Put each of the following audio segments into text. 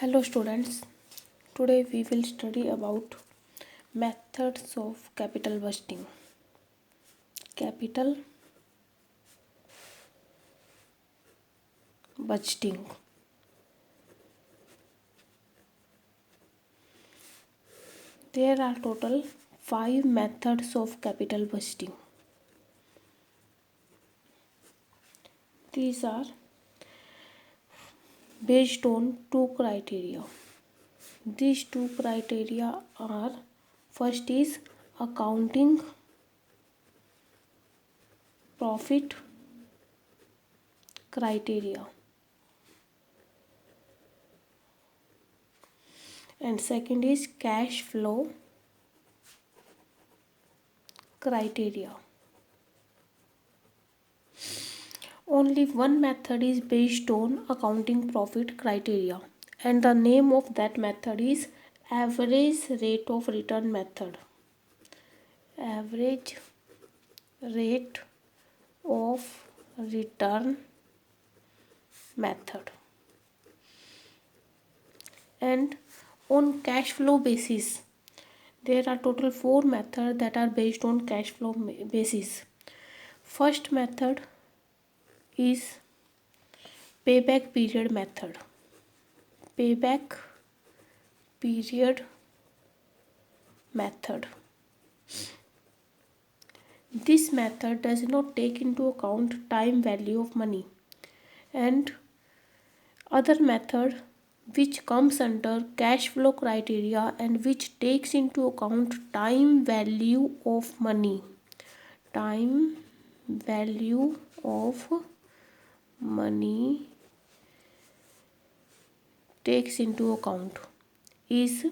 Hello students, today we will study about methods of capital budgeting. Capital budgeting. There are total 5 methods of capital budgeting. These are based on two criteria. These two criteria are: first is accounting profit criteria, and second is cash flow criteria. Only one method is based on accounting profit criteria, and the name of that method is average rate of return method. Average rate of return method. And on cash flow basis, there are total 4 methods that are based on cash flow basis. First method is payback period method. Payback period method. This method does not take into account time value of money, and other method which comes under cash flow criteria and which takes into account time value of money. Time value of money takes into account is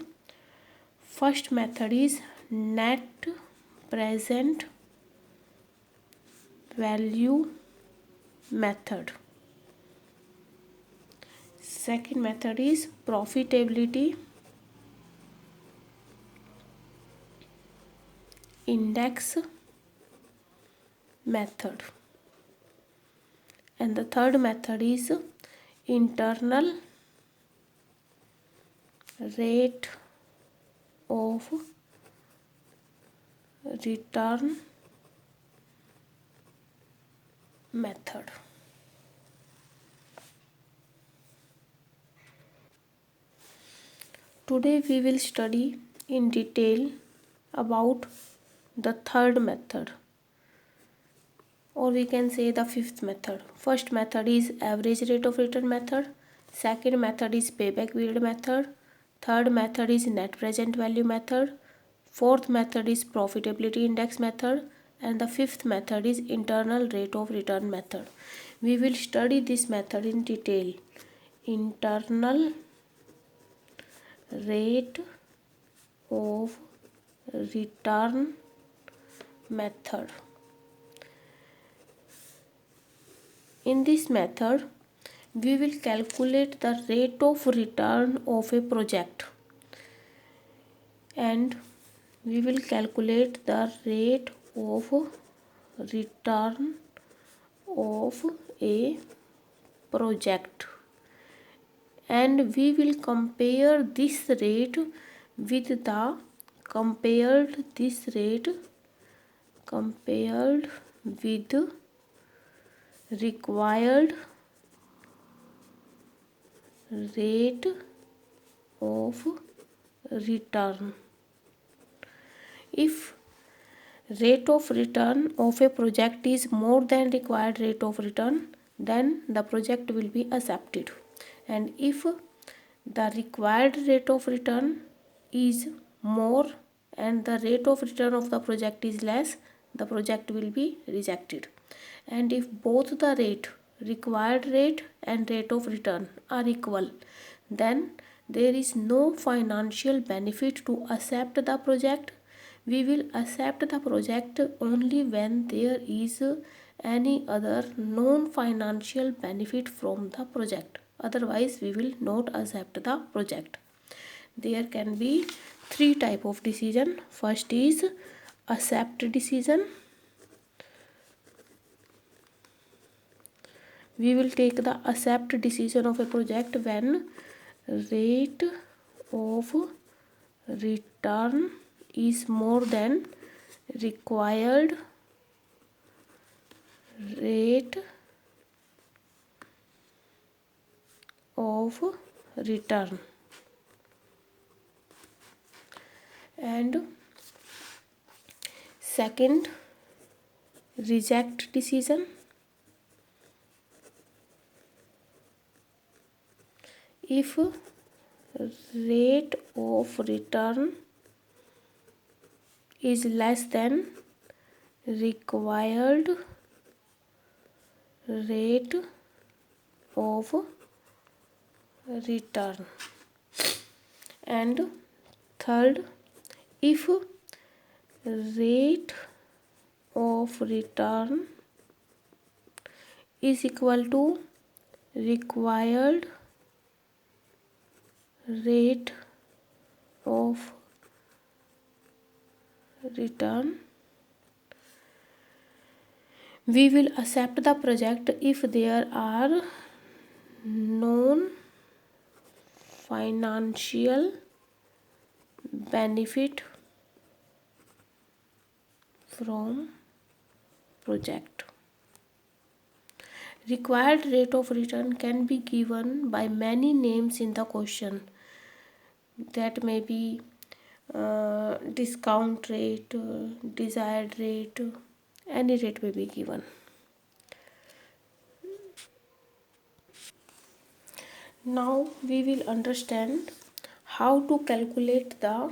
first method is net present value method. Second method is profitability index method, and the third method is internal rate of return method. Today we will study in detail about the third method, or we can say the fifth method. First method is average rate of return method. Second method is payback period method. Third method is net present value method. Fourth method is profitability index method, and the fifth method is internal rate of return method. We will study this method in detail. Internal rate of return method. In this method, we will calculate the rate of return of a project, and we will calculate the rate of return of a project, and we will compare this rate with the compared with required rate of return. If rate of return of a project is more than required rate of return, then the project will be accepted, and if the required rate of return is more and the rate of return of the project is less, the project will be rejected. And if both the required rate and rate of return are equal, then there is no financial benefit to accept the project. We will accept the project only when there is any other non-financial benefit from the project. Otherwise, we will not accept the project. There can be 3 type of decision. First is accept decision. We will take the accept decision of a project when rate of return is more than required rate of return. And second, reject decision. If rate of return is less than required rate of return. And third, if rate of return is equal to required rate of return, we will accept the project if there are known financial benefit from project. Required rate of return can be given by many names in the question. That may be discount rate, desired rate, any rate may be given. Now we will understand how to calculate the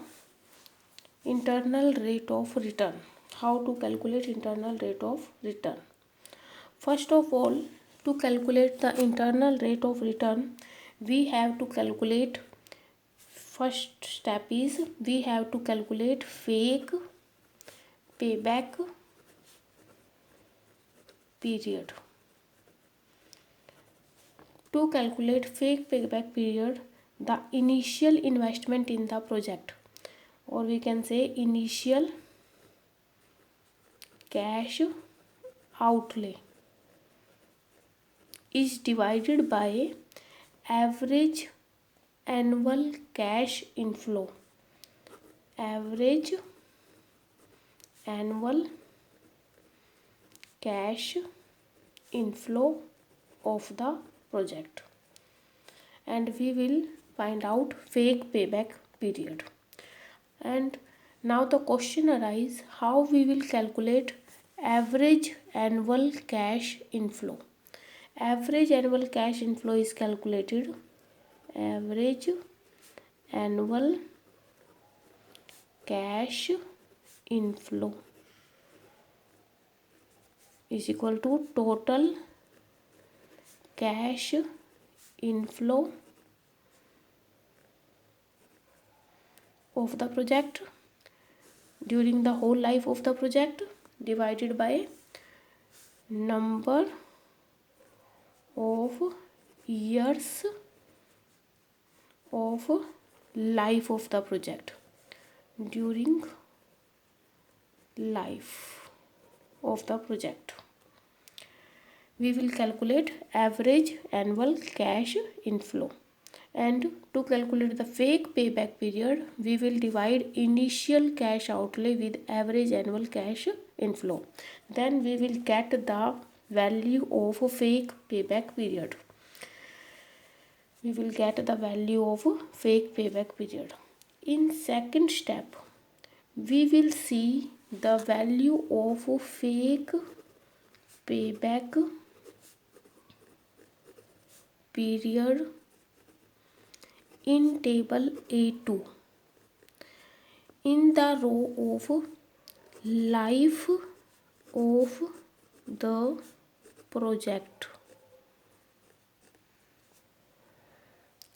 internal rate of return. How to calculate internal rate of return. First of all, to calculate the internal rate of return, we have to calculate, first step is we have to calculate fake payback period. To calculate fake payback period, the initial investment in the project, or we can say initial cash outlay, is divided by average annual cash inflow. Average annual cash inflow of the project, and we will find out fake payback period. And now the question arises, how we will calculate average annual cash inflow. Average annual cash inflow is calculated, average annual cash inflow is equal to total cash inflow of the project during the whole life of the project divided by number of years of life of the project during life of the project. We will calculate average annual cash inflow. And to calculate the fake payback period, we will divide initial cash outlay with average annual cash inflow. Then we will get the value of a fake payback period. We will get the value of a fake payback period. In second step, we will see the value of a fake payback period in table A2 in the row of life of the project.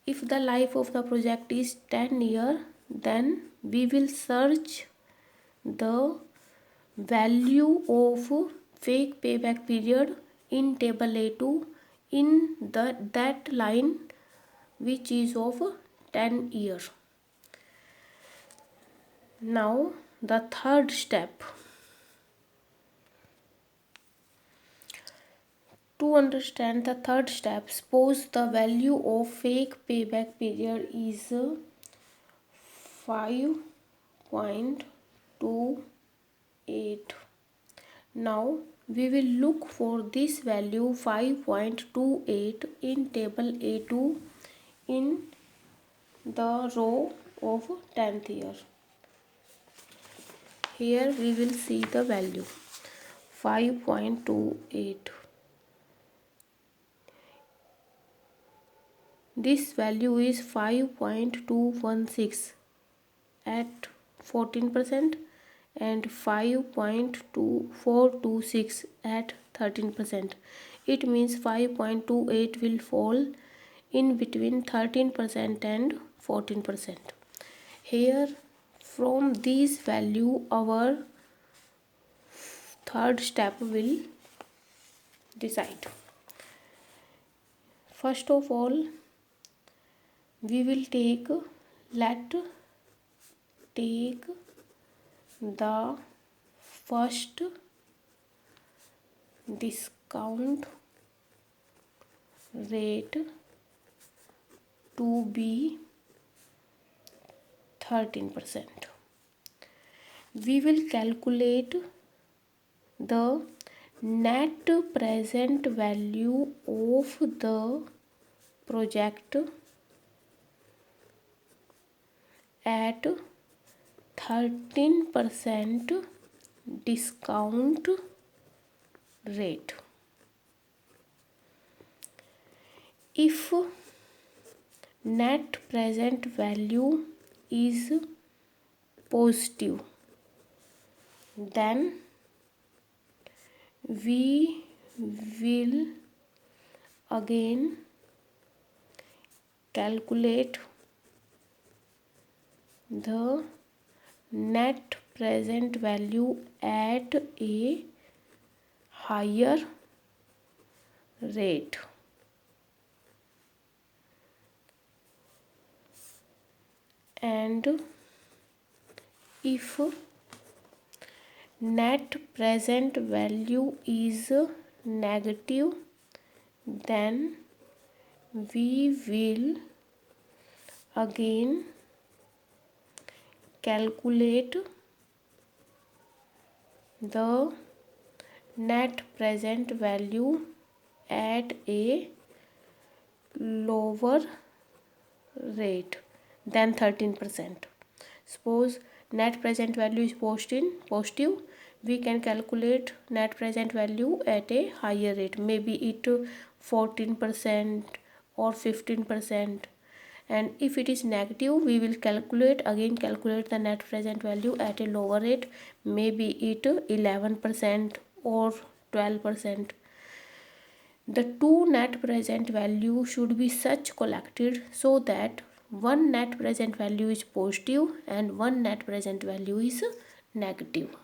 If the life of the project is 10 years, then we will search the value of fake payback period in table A2 in that line which is of 10 years. Now the third step. To understand the third step, suppose the value of fake payback period is 5.28. Now we will look for this value 5.28 in table A2 in the row of 10th year. Here we will see the value 5.28. This value is 5.216 at 14% and 5.2426 at 13%. It means 5.28 will fall in between 13% and 14%. Here from this value our third step will decide. First of all, we will take the first discount rate to be 13%. We will calculate the net present value of the project at 13% discount rate. If net present value is positive, then we will again calculate the net present value at a higher rate. And if net present value is negative, then we will again calculate the net present value at a lower rate than 13%. Suppose net present value is positive, we can calculate net present value at a higher rate, maybe it 14% or 15%. And if it is negative, we will calculate the net present value at a lower rate, maybe it 11% or 12%. The two net present value should be such collected so that one net present value is positive and one net present value is negative.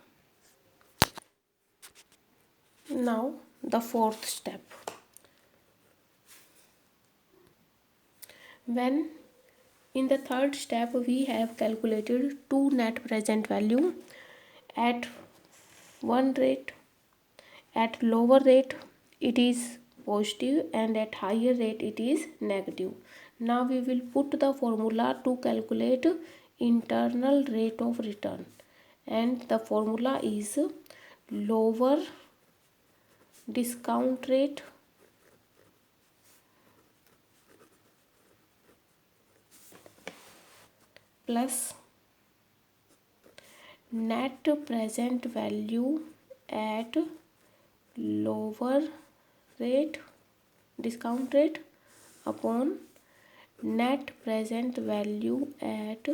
Now the fourth step. When in the third step we have calculated two net present value at one rate, at lower rate it is positive and at higher rate it is negative. Now we will put the formula to calculate internal rate of return, and the formula is lower discount rate plus net present value at lower rate discount rate upon net present value at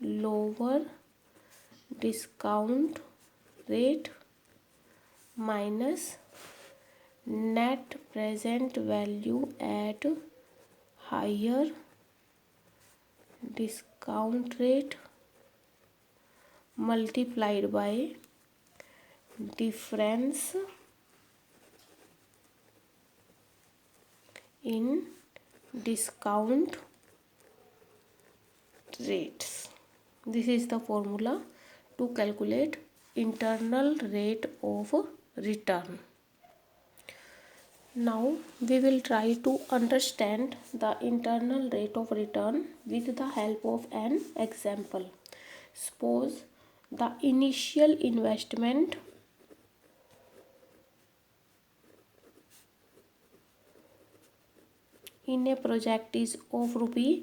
lower discount rate minus net present value at higher discount rate multiplied by difference in discount rates. This is the formula to calculate internal rate of return. Now we will try to understand the internal rate of return with the help of an example. Suppose the initial investment in a project is of rupee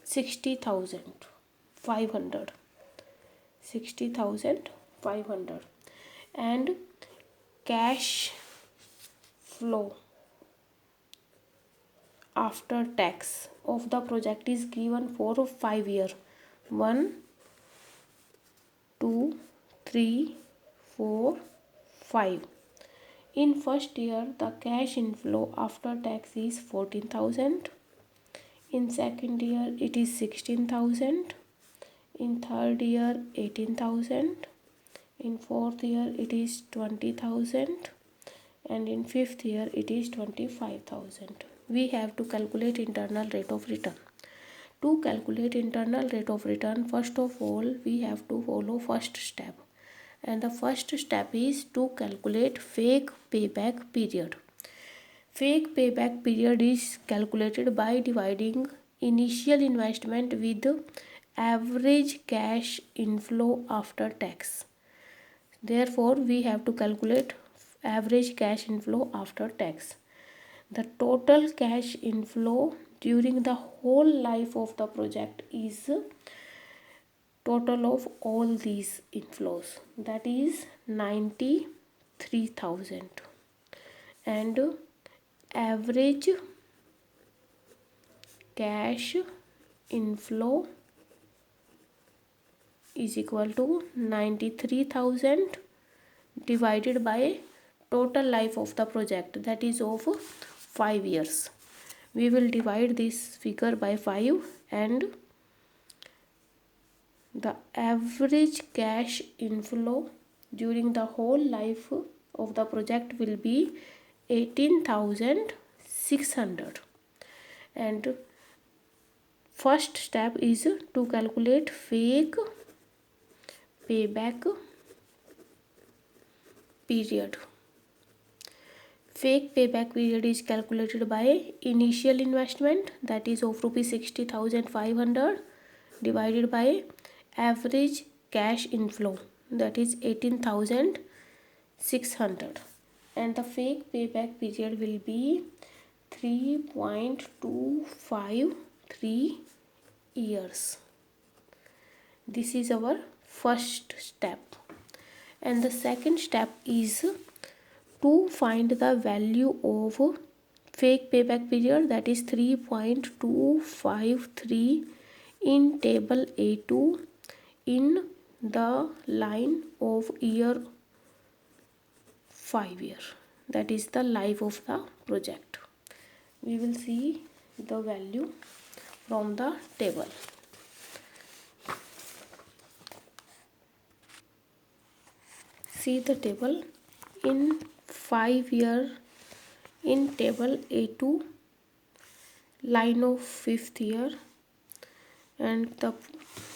60,500 and cash flow after tax of the project is given for 5 years. 1, 2, 3, 4, 5. In first year the cash inflow after tax is 14,000. In second year it is 16,000. In third year 18,000. In fourth year it is 20,000. And in fifth year it is 25,000. We have to calculate internal rate of return. To calculate internal rate of return, first of all we have to follow first step, and the first step is to calculate fake payback period. Fake payback period is calculated by dividing initial investment with average cash inflow after tax. Therefore we have to calculate average cash inflow after tax. The total cash inflow during the whole life of the project is total of all these inflows, that is 93,000, and average cash inflow is equal to 93,000 divided by total life of the project, that is of 5 years. We will divide this figure by 5 and the average cash inflow during the whole life of the project will be 18,600. And first step is to calculate fake payback period. Fake payback period is calculated by initial investment, that is of rupees 60,500 divided by average cash inflow, that is 18,600, and the fake payback period will be 3.253 years. This is our first step, and the second step is to find the value of fake payback period, that is 3.253 in table A2 in the line of year 5 year, that is the life of the project. We will see the value from the table. See the table in 5 year in table A2 line of 5th year, and the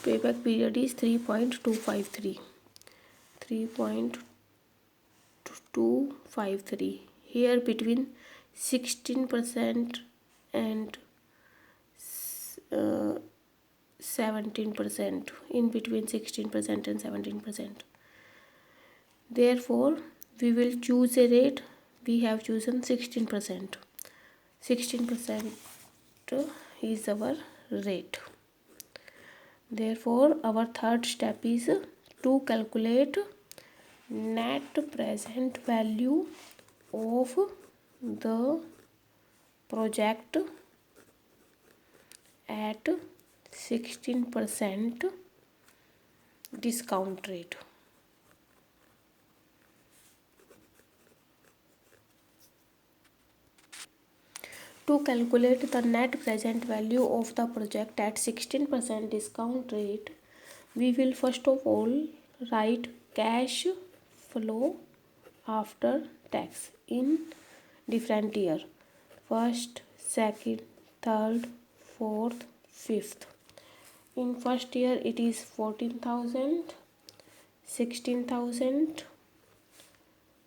payback period is 3.253 here between 16% and 17%, in between 16% and 17%. Therefore we will choose a rate. We have chosen 16%. 16% is our rate. Therefore our third step is to calculate net present value of the project at 16% discount rate. To calculate the net present value of the project at 16% discount rate, we will first of all write cash flow after tax in different year: first, second, third, fourth, fifth. In first year it is 14,000, 16,000,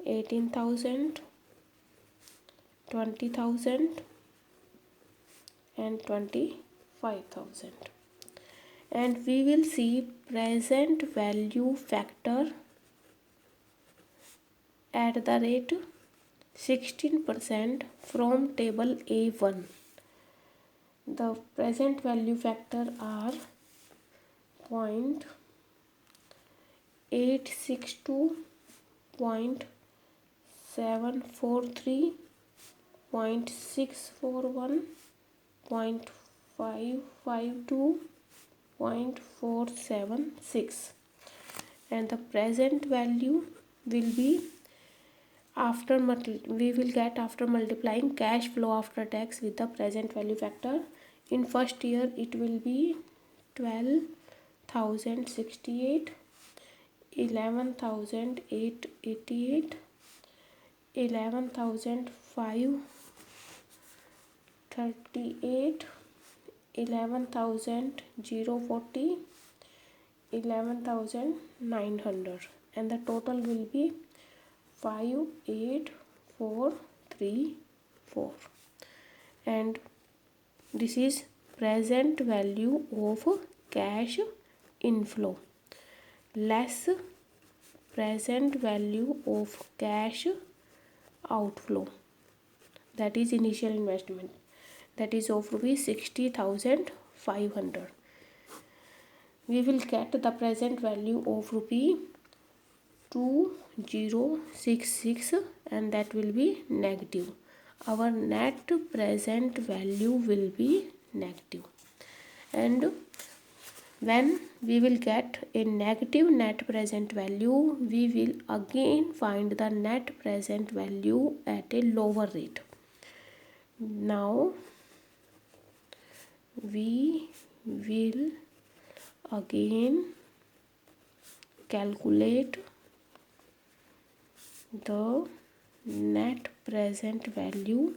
18,000, 20,000 and 25,000. And we will see present value factor at the rate 16% from table A1. The present value factor are 0.862, 0.743, 0.641, 0.552, 0.476, and the present value will be we will get after multiplying cash flow after tax with the present value factor. In first year it will be 12,068, 11,888, 11,538, 11,040, 11,900, and the total will be 58434. And this is present value of cash inflow less present value of cash outflow, that is initial investment, that is of rupees 60,500. We will get the present value of rupee 2066, and that will be negative. Our net present value will be negative. And when we will get a negative net present value, we will again find the net present value at a lower rate. Now we will again calculate the net present value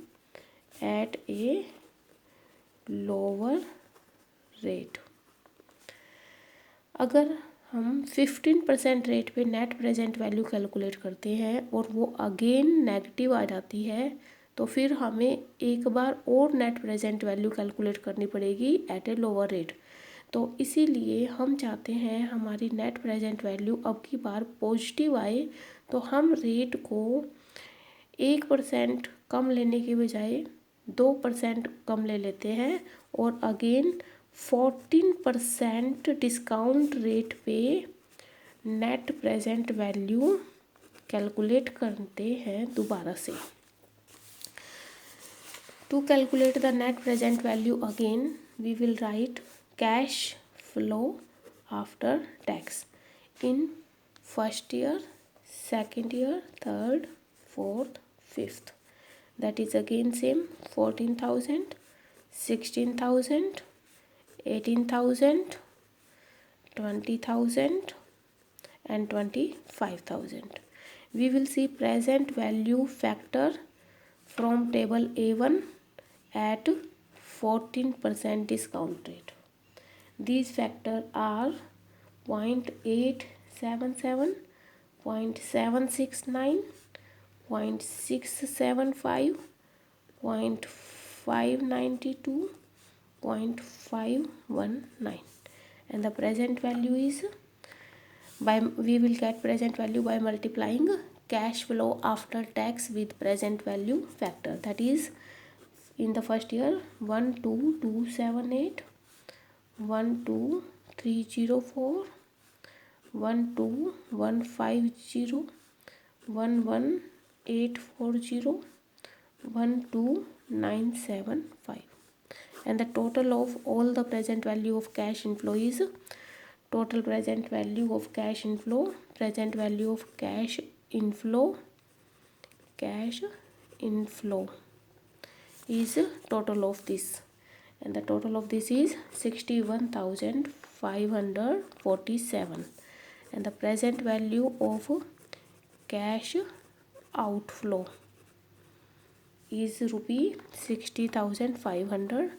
at a lower rate. अगर हम 15% rate पे net present value calculate करते हैं और वो again negative आ जाती है, तो फिर हमें एक बार और नेट प्रेजेंट वैल्यू कैलकुलेट करनी पड़ेगी एट ए लोअर रेट। तो इसीलिए हम चाहते हैं हमारी नेट प्रेजेंट वैल्यू अब की बार पॉजिटिव आए, तो हम रेट को 1% कम लेने के बजाय 2% कम ले लेते हैं और अगेन 14% डिस्काउंट रेट पे नेट प्रेजेंट वैल्यू कैलकुलेट करते हैं दोबारा से। To calculate the net present value again we will write cash flow after tax in first year, second year, third, fourth, fifth, that is again same 14,000, 16,000, 18,000, 20,000 and 25,000. We will see present value factor from table A1 at 14% discount rate. These factors are 0.877, 0.769, 0.675, 0.592, 0.519, and the present value is we will get present value by multiplying cash flow after tax with present value factor. That is in the first year 12278, 12304, 12150, 11840, 12975, and the total of all the present value of cash inflow is total present value of cash inflow, present value of cash inflow is total of this, and the total of this is 61,547, and the present value of cash outflow is rupee 60,500,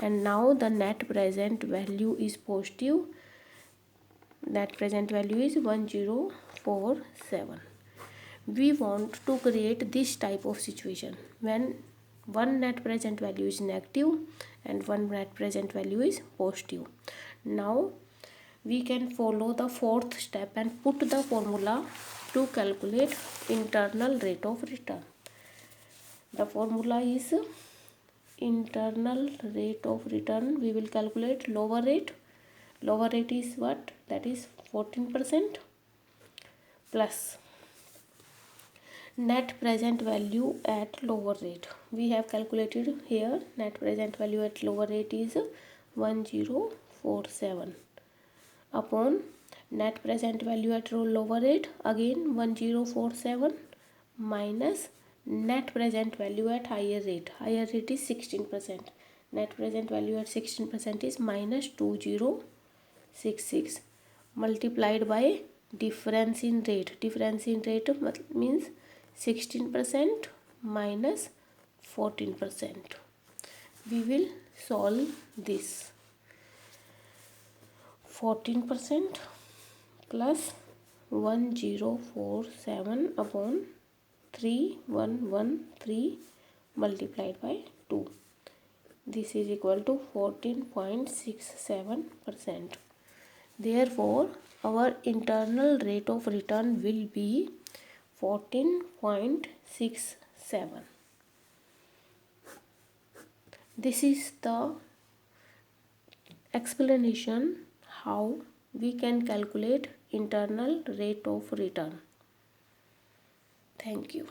and now the net present value is positive. Net present value is 1047. We want to create this type of situation when one net present value is negative and one net present value is positive. Now we can follow the fourth step and put the formula to calculate internal rate of return. The formula is internal rate of return. We will calculate lower rate. Lower rate is what? That is 14% plus net present value at lower rate. We have calculated here net present value at lower rate is 1047 upon net present value at lower rate, again 1047 minus net present value at higher rate. Higher rate is 16%. Net present value at 16% is minus 2066 multiplied by difference in rate. Difference in rate means 16% minus 14%. We will solve this. 14% plus 1047 upon 3113 multiplied by 2. This is equal to 14.67%. Therefore, our internal rate of return will be 14.67. This is the explanation how we can calculate internal rate of return. Thank you.